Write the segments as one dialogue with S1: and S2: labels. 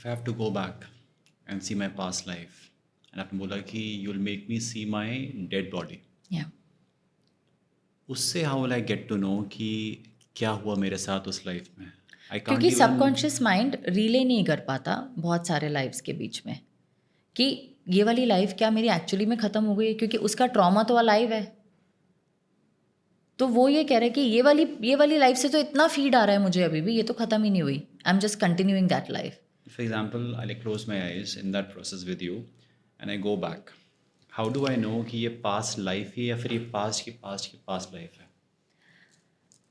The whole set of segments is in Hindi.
S1: If I have to go back and see my past life, and आपने बोला कि you'll make me see my dead body,
S2: Yeah.
S1: उससे how will I get to know कि क्या हुआ मेरे साथ उस लाइफ में? I can't
S2: क्योंकि
S1: even.
S2: सबकॉन्शियस माइंड रिले नहीं कर पाता बहुत सारे लाइफ्स के बीच में कि ये वाली लाइफ क्या मेरी एक्चुअली में ख़त्म हो गई है, क्योंकि उसका ट्रॉमा तो अलाइव है। तो वो ये कह रहा है कि ये वाली लाइफ से तो इतना फीड आ रहा है मुझे अभी भी, ये तो ख़त्म ही नहीं हुई। I am just continuing that life.
S1: For example, I like close my eyes in that process with you, and I go back. How do I know कि ये past life है या फिर ये past life है?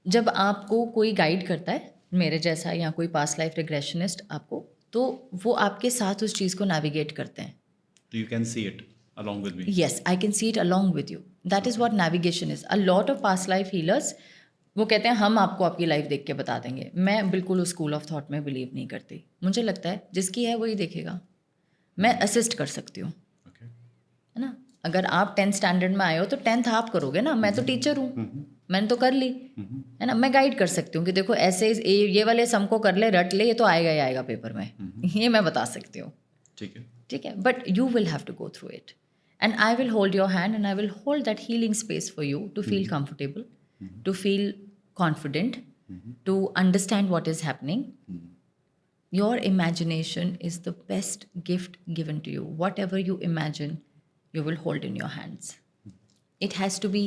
S2: जब आपको कोई गाइड करता है मेरे जैसा या कोई पास्ट लाइफ रिग्रेशनिस्ट आपको, तो वो आपके साथ उस चीज़ को नेविगेट करते हैं।
S1: So you can see it along with me.
S2: Yes, I can see it along with you. That is what navigation is. A lot of past life healers वो कहते हैं हम आपको आपकी लाइफ देख के बता देंगे। मैं बिल्कुल उस स्कूल ऑफ थॉट में बिलीव नहीं करती। मुझे लगता है जिसकी है वही देखेगा। मैं असिस्ट कर सकती हूँ,
S1: Okay.
S2: है ना। अगर आप 10th स्टैंडर्ड में आए हो तो 10th आप करोगे ना, मैं तो टीचर हूँ, मैंने तो कर ली, है ना। मैं गाइड कर सकती हूँ कि देखो ऐसे ये वाले सम को कर ले, रट ले, ये तो आएगा ही आएगा पेपर में, ये मैं बता सकती हूँ।
S1: ठीक है.
S2: ठीक है, but you will have to go through it and I will hold your hand and I will hold that healing space for you to feel comfortable, to feel confident, to understand what is happening. Your imagination is the best gift given to you. Whatever you imagine, you will hold in your hands. It has to be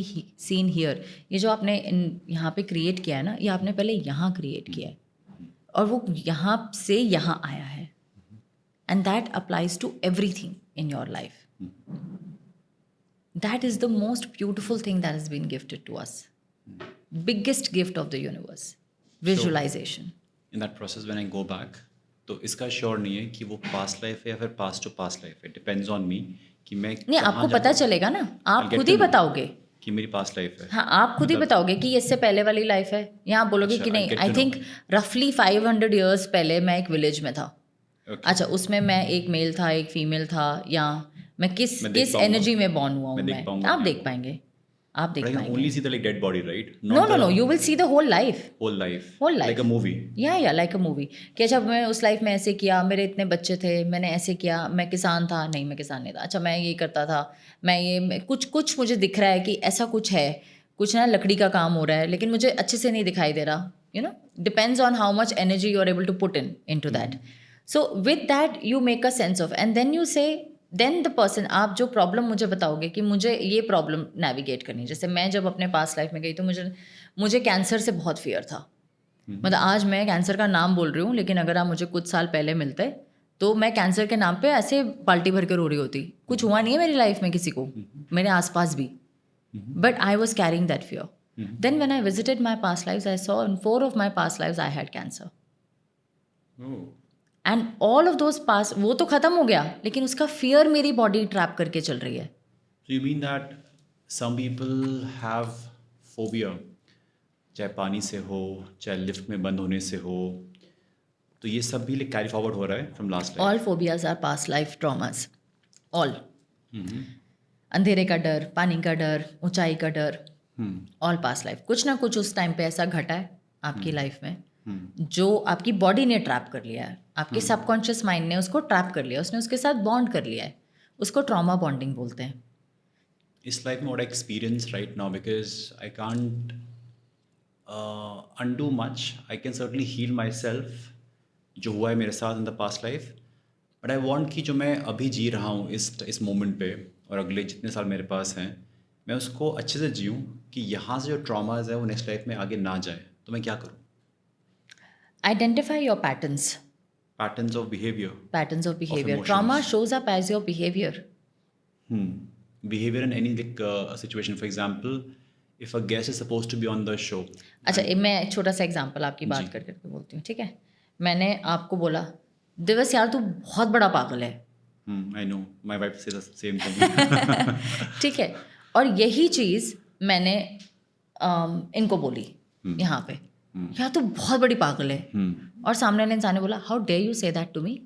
S2: seen here. ये जो आपने यहाँ पे क्रिएट किया है ना, ये आपने पहले यहाँ क्रिएट किया है और वो यहाँ से यहाँ आया है. And that applies to everything in your life. That is the most beautiful thing that has been gifted to us. Biggest gift of the universe. Visualization.
S1: In that process when I go back, तो इसका श्योर नहीं है कि वो पास्ट लाइफ है या फिर पास्ट टू पास्ट लाइफ है. डिपेंड्स ऑन मी कि मैं
S2: नहीं, आपको पता चलेगा ना, आप खुद ही बताओगे
S1: कि मेरी पास्ट लाइफ है.
S2: हाँ, आप खुद ही बताओगे कि इससे पहले वाली लाइफ है, या आप बोलोगे कि नहीं, आई थिंक रफली 500 years पहले मैं एक विलेज में था. अच्छा, उसमें मैं एक मेल था, एक फीमेल था, या मैं किस एनर्जी में बॉर्न हुआ हूँ मैं, आप देख पाएंगे, आप देख पाएंगे.
S1: Only see the like dead body, right?
S2: No, you will see the whole life.
S1: Whole life.
S2: Like
S1: a movie.
S2: Yeah, like a movie. कि अच्छा मैं उस लाइफ में ऐसे किया, मेरे इतने बच्चे थे, मैंने ऐसे किया, मैं किसान था, नहीं मैं किसान नहीं था, अच्छा मैं ये करता था, कुछ मुझे दिख रहा है कि ऐसा कुछ है, कुछ ना लकड़ी का काम हो रहा है, लेकिन मुझे अच्छे से नहीं दिखाई दे रहा. Depends on how much energy you are able to put into that. So with that you make a sense of, and then you say, then the person, आप जो प्रॉब्लम मुझे बताओगे कि मुझे ये प्रॉब्लम नेविगेट करनी है. जैसे मैं जब अपने पास्ट लाइफ में गई तो मुझे कैंसर से बहुत फियर था. मतलब आज मैं कैंसर का नाम बोल रही हूँ, लेकिन अगर आप मुझे कुछ साल पहले मिलते तो मैं कैंसर के नाम पे ऐसे पाल्टी भर के रो रही होती. कुछ हुआ नहीं है मेरी लाइफ में किसी को, मेरे आसपास भी, but I was carrying that fear. Then when I visited my past lives, I saw in 4 of my past lives I had cancer. And all of those pass, वो तो ख़त्म हो गया, लेकिन उसका फियर मेरी बॉडी ट्रैप करके चल रही है.
S1: So you mean that some people have phobia, चाहे पानी से हो, चाहे लिफ्ट में बंद होने से हो, तो ये सब भी कैरी फॉरवर्ड हो रहा है from last life.
S2: All phobias are past life traumas. All. अंधेरे का डर, पानी का डर, ऊंचाई का डर, ऑल पास्ट लाइफ. कुछ ना कुछ उस टाइम पे ऐसा घटा है आपकी लाइफ में जो आपकी बॉडी ने ट्रैप कर लिया है, आपके सबकॉन्शियस माइंड ने उसको ट्रैप कर लिया, उसने उसके साथ बॉन्ड कर लिया है. उसको ट्रॉमा बॉन्डिंग बोलते हैं.
S1: इस लाइफ में what I experience right now, because I can't undo much. I can certainly heal myself जो हुआ है मेरे साथ in the past life, but I want कि जो मैं अभी जी रहा हूँ इस मोमेंट पे और अगले जितने साल मेरे पास हैं, मैं उसको अच्छे से जीऊँ कि यहाँ से जो ट्रॉमाज है वो नेक्स्ट लाइफ में आगे ना जाए. तो मैं क्या करूँ?
S2: Identify your patterns.
S1: Patterns of behavior.
S2: Patterns of behavior.
S1: emotions.
S2: Trauma shows up as your behavior.
S1: Behavior in any situation. For example, if a guest is supposed to be on the show.
S2: अच्छा, मैं एक छोटा सा एग्जांपल आपकी बात करके बोलती हूँ, ठीक है. मैंने आपको बोला, दिवस यार तू बहुत बड़ा पागल है.
S1: I know. My wife says the same thing.
S2: ठीक है. और यही चीज़ मैंने इनको बोली यहाँ पे, यार तू बहुत बड़ी पागल है. और सामने वाले इंसान ने बोला, how dare you say that to me.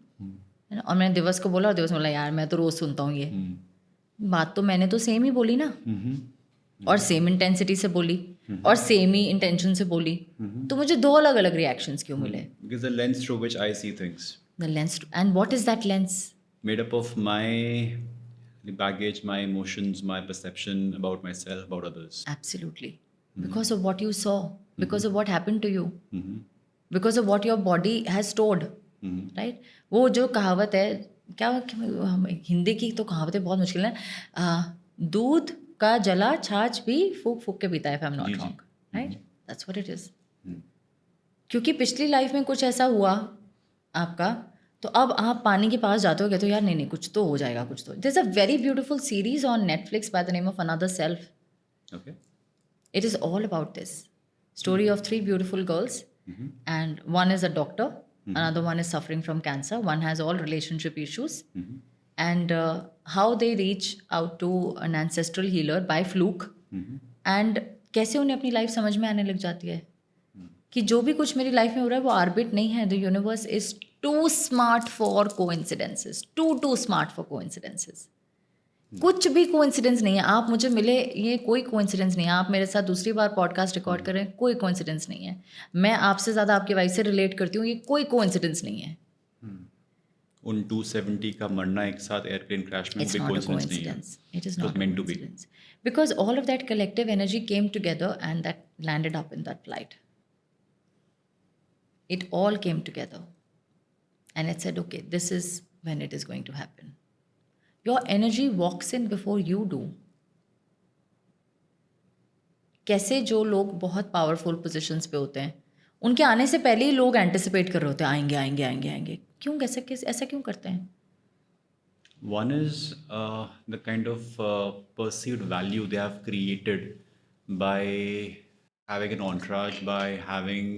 S2: और मैंने दिवस को बोला और दिवस बोला, यार मैं तो रोज़ सुनता हूँ ये बात, तो मैंने तो सेम ही बोली ना, और सेम इंटेंसिटी से बोली और सेम ही इंटेंशन से बोली, तो मुझे 2 अलग अलग रिएक्शंस क्यों मिले?
S1: Because the lens through which I see things.
S2: The lens. And what is that lens?
S1: Made up of my baggage, my emotions, my perception about myself, about others.
S2: Absolutely. Because of what you saw, because of what happened to you, because of what your body has stored. Right? वो जो कहावत है, हिंदी की तो कहावतें बहुत मुश्किल है. दूध का जला छाछ भी फूक फूक के पीता है, if I'm not wrong. Right? That's what it is. क्योंकि पिछली लाइफ में कुछ ऐसा हुआ आपका, तो अब आप पानी के पास जाते हो, कहते हो यार नहीं कुछ तो हो जाएगा, कुछ तो. There's a very beautiful series on Netflix by the name of Another Self.
S1: Okay.
S2: It is all about this story of 3 beautiful girls, and one is a doctor, another one is suffering from cancer, one has all relationship issues, and how they reach out to an ancestral healer by fluke, and कैसे उन्हें अपनी लाइफ समझ में आने लग जाती है कि जो भी कुछ मेरी लाइफ में हो रहा है वो आर्बिट नहीं है. The universe is too smart for coincidences, too smart for coincidences. कुछ भी कोइंसिडेंस नहीं है. आप मुझे मिले, ये कोई कोइंसिडेंस नहीं है. आप मेरे साथ दूसरी बार पॉडकास्ट रिकॉर्ड कर रहे हैं, कोई कोइंसिडेंस नहीं है. मैं आपसे ज़्यादा आपकी वाइफ से रिलेट करती हूँ, ये कोई कोइंसिडेंस नहीं है.
S1: उन 270 का मरना एक साथ एयरप्लेन क्रैश में
S2: It's
S1: भी
S2: not a
S1: कोइंसिडेंस नहीं है.
S2: coincidence. It is
S1: It was
S2: not a
S1: meant to be.
S2: coincidence. Because all of that collective energy came together and that landed up in that flight. It all came together. And it said, okay, this is when it is going to happen. Your energy walks in before you do. कैसे जो लोग बहुत पावरफुल पोजीशंस पे होते हैं, उनके आने से पहले ही लोग एंटिसिपेट कर रहे होते हैं, आएंगे आएंगे आएंगे आएंगे. क्यों, कैसे ऐसा क्यों करते हैं?
S1: One is the kind of perceived value they have created by having an entourage, by having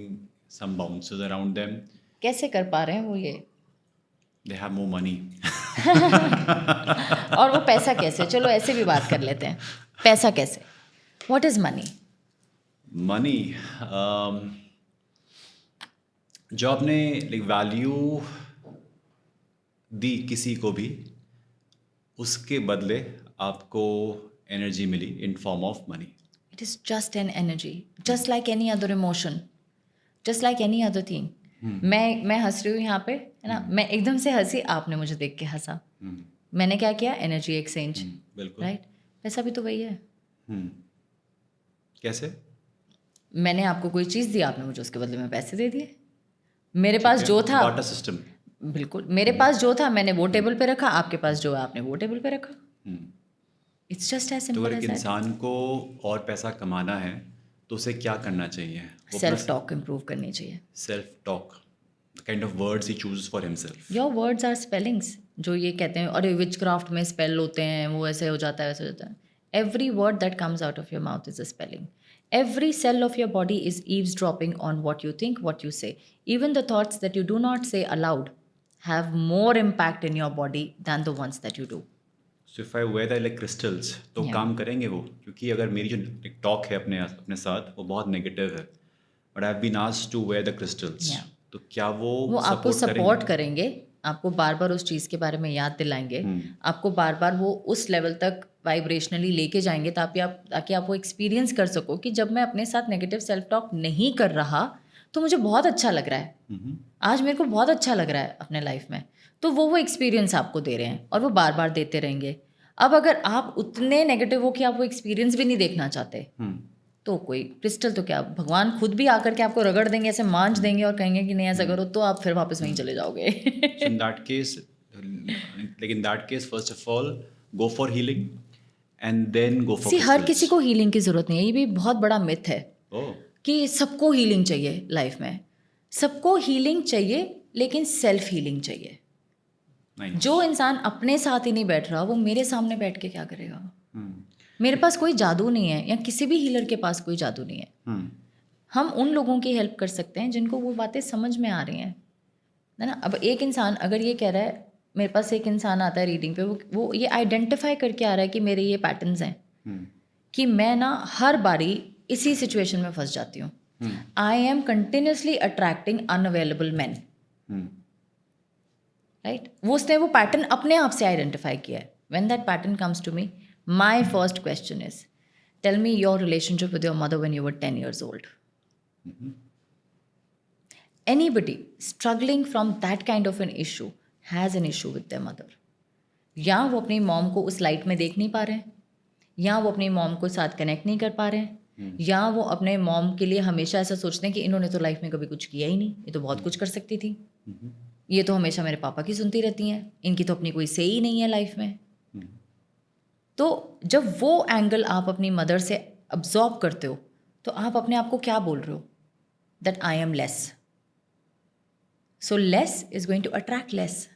S1: some bouncers around them.
S2: कैसे कर पा रहे हैं वो ये?
S1: They have more money.
S2: और वो पैसा कैसे? चलो ऐसे भी बात कर लेते हैं. पैसा कैसे? What is money?
S1: Money, जो आपने like वैल्यू दी किसी को भी, उसके बदले आपको एनर्जी मिली in form of money.
S2: It is just an energy, just like any other emotion, just like any other thing. मैं हंस रही हूँ यहाँ पे, है ना? मैं एकदम से हंसी, आपने मुझे देख के हंसा. मैंने क्या किया? Energy exchange.
S1: बिल्कुल.
S2: राइट? पैसा भी तो वही है.
S1: कैसे?
S2: मैंने आपको कोई चीज़ दी, आपने मुझे उसके बदले में पैसे दे दिए. मेरे पास जो था,
S1: बार्टर सिस्टम.
S2: बिल्कुल, मेरे पास जो था मैंने वो टेबल पे रखा, आपके पास जो है आपने वो टेबल पे रखा. इट्स जस्ट एज
S1: तो
S2: सिंपल
S1: अगर
S2: एज
S1: एक
S2: दैट.
S1: इंसान को और पैसा कमाना है तो उसे क्या करना चाहिए?
S2: सेल्फ टॉक इम्प्रूव करनी चाहिए.
S1: Self talk, the kind of words he chooses for himself.
S2: Your words are spellings. जो ये कहते हैं अरे विच क्राफ्ट में स्पेल होते हैं, वो ऐसे हो जाता है, वैसे हो जाता है. Every word that comes out of your mouth is a spelling. Every cell of your body is eavesdropping on what you think, what you say. Even the thoughts that you do not say aloud have more impact in your body than the ones that you do.
S1: So if I wear that like crystals, तो
S2: Yeah.
S1: काम करेंगे वो? क्योंकि अगर मेरी जो एक टॉक है अपने साथ वो बहुत नेगेटिव है, but I've been asked to wear the crystals.
S2: Yeah.
S1: तो क्या वो
S2: आपको
S1: support
S2: सपोर्ट करेंगे, आपको बार बार उस चीज़ के बारे में याद दिलाएंगे, आपको बार बार वो उस लेवल तक वाइब्रेशनली लेके जाएंगे ताकि आप वो एक्सपीरियंस कर सको कि जब मैं अपने साथ नेगेटिव सेल्फ टॉक नहीं कर रहा तो मुझे बहुत अच्छा लग रहा है. आज मेरे को बहुत अच्छा लग रहा है अपने लाइफ में. तो वो एक्सपीरियंस आपको दे रहे हैं और वो बार बार देते रहेंगे. अब अगर आप उतने नेगेटिव हो कि आप वो एक्सपीरियंस भी नहीं देखना चाहते, तो कोई क्रिस्टल तो क्या, भगवान खुद भी आकर के आपको रगड़ देंगे, ऐसे मांझ देंगे और कहेंगे कि नहीं ऐसा करो, तो आप फिर वापस वहीं चले जाओगे.
S1: So in that case, like in that case, first of all, go for healing and then go for
S2: her
S1: crystals.
S2: किसी को हीलिंग की ज़रूरत नहीं है. ये भी बहुत बड़ा मिथ है
S1: Oh,
S2: कि सबको हीलिंग चाहिए लाइफ में. सबको हीलिंग चाहिए लेकिन सेल्फ हीलिंग चाहिए.
S1: nice.
S2: जो इंसान अपने साथ ही नहीं बैठ रहा, वो मेरे सामने बैठ के क्या करेगा? मेरे पास कोई जादू नहीं है, या किसी भी हीलर के पास कोई जादू नहीं है. हम उन लोगों की हेल्प कर सकते हैं जिनको वो बातें समझ में आ रही हैं, है ना? अब एक इंसान अगर ये कह रहा है, मेरे पास एक इंसान आता है रीडिंग पे, वो ये आइडेंटिफाई करके आ रहा है कि मेरे ये पैटर्न्स हैं कि मैं ना हर बारी इसी सिचुएशन में फंस जाती हूँ. I am continuously attracting unavailable man. Right? उसने वो पैटर्न अपने आप से आइडेंटिफाई किया है. When that pattern comes to me, my first question is, tell me your relationship with your mother when you were 10 years old. anybody struggling from that kind of an issue has an issue with their mother. या वो अपनी मॉम को उस लाइट में देख नहीं पा रहे हैं, या वो अपनी मॉम को साथ कनेक्ट नहीं कर पा रहे हैं, या वो अपने मॉम के लिए हमेशा ऐसा सोचते हैं कि इन्होंने तो लाइफ में कभी कुछ किया ही नहीं, ये तो बहुत कुछ कर सकती थी, ये तो हमेशा मेरे पापा की सुनती रहती हैं, इनकी तो अपनी कोई से ही नहीं है लाइफ में. तो जब वो एंगल आप अपनी मदर से अब्जॉर्ब करते हो तो आप अपने आप को क्या बोल रहे हो? That I am less. So less is going to attract less.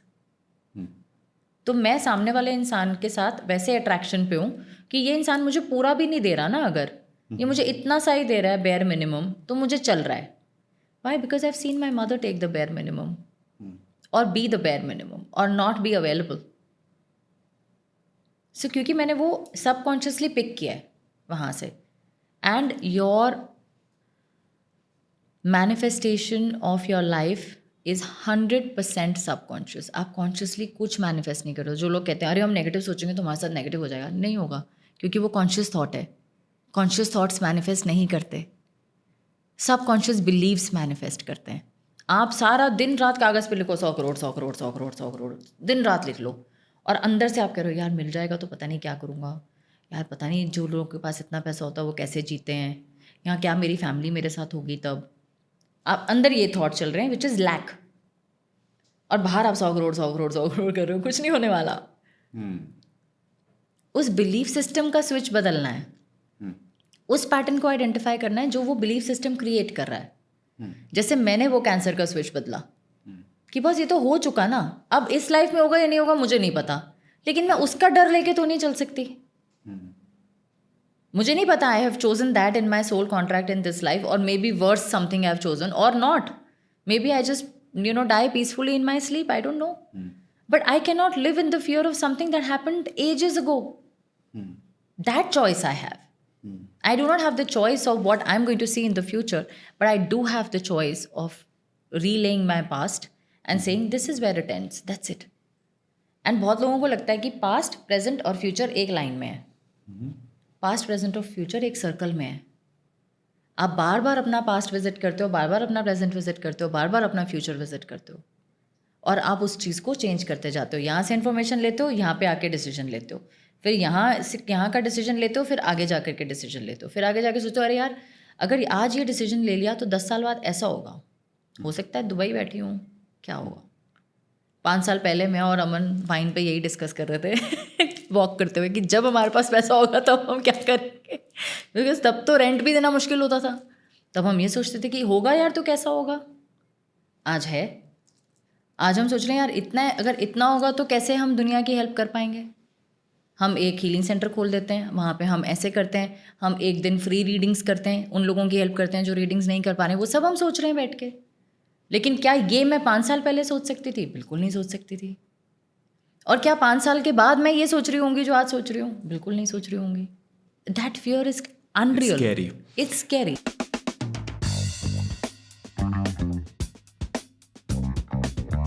S2: तो मैं सामने वाले इंसान के साथ वैसे अट्रैक्शन पे हूँ कि ये इंसान मुझे पूरा भी नहीं दे रहा ना, अगर ये मुझे इतना सा ही दे रहा है बेयर मिनिमम, तो मुझे चल रहा है. Why? Because I have seen my mother take the bare minimum और बी द बेयर मिनिमम और नॉट बी अवेलेबल. सो क्योंकि मैंने वो सबकॉन्शियसली पिक किया है वहाँ से. And your manifestation of your life is 100% subconscious. आप कॉन्शियसली कुछ मैनिफेस्ट नहीं कर रहे हो. जो लोग कहते हैं अरे हम नेगेटिव सोचेंगे तो हमारे साथ नेगेटिव हो जाएगा, नहीं होगा, क्योंकि वो कॉन्शियस थॉट है. कॉन्शियस थॉट्स मैनिफेस्ट नहीं करते, सबकॉन्शियस बिलीव्स मैनिफेस्ट करते हैं. आप सारा दिन रात कागज़ पे लिखो 100 करोड़ 100 करोड़ 100 करोड़ 100 करोड़, दिन रात लिख लो, और अंदर से आप कह रहे हो यार मिल जाएगा तो पता नहीं क्या करूँगा, यार पता नहीं जो लोगों के पास इतना पैसा होता है वो कैसे जीते हैं, यहाँ क्या मेरी फैमिली मेरे साथ होगी तब. आप अंदर ये थॉट चल रहे हैं विच इज़ लैक, और बाहर आप 100 करोड़ 100 करोड़ 100 करोड़ कर रहे हो, कुछ नहीं होने वाला. उस बिलीफ सिस्टम का स्विच बदलना है, उस पैटर्न को आइडेंटिफाई करना है जो वो बिलीफ सिस्टम क्रिएट कर रहा है. जैसे मैंने वो कैंसर का स्विच बदला कि बस ये तो हो चुका ना, अब इस लाइफ में होगा या नहीं होगा मुझे नहीं पता, लेकिन मैं उसका डर लेके तो नहीं चल सकती. मुझे नहीं पता I have chosen that in my soul contract in this life, और maybe worse something I have chosen और not. Maybe I just die peacefully in my sleep, I don't know. But I cannot live in the fear of something that happened ages ago. That choice I have. I do not have the choice of what I'm going to see in the future, but I do have the choice of relaying my past and saying this is where it ends, that's it. And बहुत लोगों को लगता है कि past, present और future एक लाइन में है. Past, present और future एक सर्कल में है. आप बार बार अपना पास्ट विजिट करते हो, बार बार अपना प्रेजेंट विजिट करते हो, बार बार अपना फ्यूचर विजिट करते हो, और आप उस चीज़ को चेंज करते जाते हो. यहाँ से इन्फॉर्मेशन लेते हो, यहाँ पे आके डिसीजन लेते हो, फिर यहाँ का डिसीजन लेते हो, फिर आगे जा कर के डिसीजन लेते हो, फिर आगे जाके सोचते हो अरे यार अगर आज ये डिसीजन ले लिया तो 10 साल बाद ऐसा होगा, हो सकता है दुबई बैठी हूँ क्या होगा. 5 साल पहले मैं और अमन वाइन पे यही डिस्कस कर रहे थे वॉक करते हुए कि जब हमारे पास पैसा होगा तब हम क्या करेंगे, बिकॉज तब तो रेंट भी देना मुश्किल होता था. तब हम ये सोचते थे कि होगा यार तो कैसा होगा. आज है, आज हम सोच रहे हैं यार इतना है, अगर इतना होगा तो कैसे हम दुनिया की हेल्प कर पाएंगे. हम एक हीलिंग सेंटर खोल देते हैं, वहाँ पे हम ऐसे करते हैं, हम एक दिन फ्री रीडिंग्स करते हैं, उन लोगों की हेल्प करते हैं जो रीडिंग्स नहीं कर पा रहे हैं. वो सब हम सोच रहे हैं बैठ के. लेकिन क्या ये मैं 5 साल पहले सोच सकती थी? बिल्कुल नहीं सोच सकती थी. और क्या 5 साल के बाद मैं ये सोच रही होंगी जो आज सोच रही हूँ? बिल्कुल नहीं सोच रही होंगी. That fear is unreal.
S1: It's scary.
S2: It's scary.